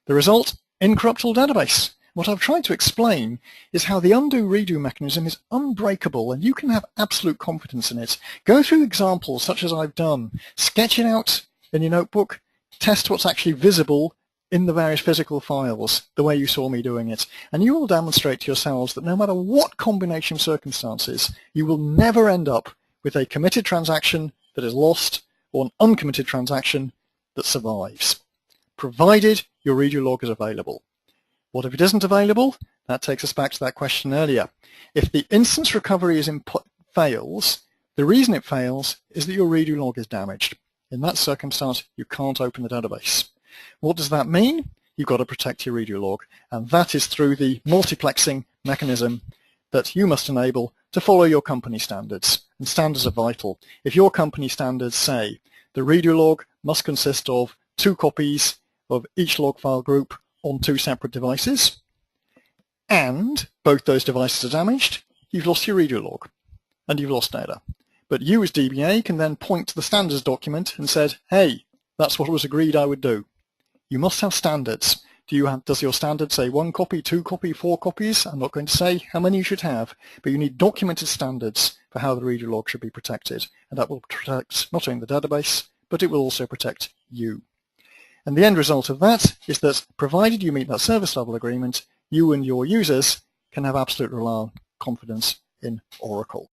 The result, incorruptible database. What I've tried to explain is how the undo-redo mechanism is unbreakable and you can have absolute confidence in it. Go through examples such as I've done, sketch it out in your notebook, test what's actually visible in the various physical files, the way you saw me doing it, and you will demonstrate to yourselves that no matter what combination of circumstances, you will never end up with a committed transaction that is lost or an uncommitted transaction that survives, provided your redo log is available. What if it isn't available? That takes us back to that question earlier. If the instance recovery fails, the reason it fails is that your redo log is damaged. In that circumstance, you can't open the database. What does that mean? You've got to protect your redo log, and that is through the multiplexing mechanism that you must enable to follow your company standards. And standards are vital. If your company standards say the redo log must consist of 2 copies of each log file group on 2 separate devices, and both those devices are damaged, you've lost your redo log, and you've lost data. But you as DBA can then point to the standards document and said, hey, that's what was agreed I would do. You must have standards. Does your standard say 1 copy, 2 copy, 4 copies? I'm not going to say how many you should have, but you need documented standards for how the redo log should be protected, and that will protect not only the database, but it will also protect you. And the end result of that is that, provided you meet that service level agreement, you and your users can have absolute confidence in Oracle.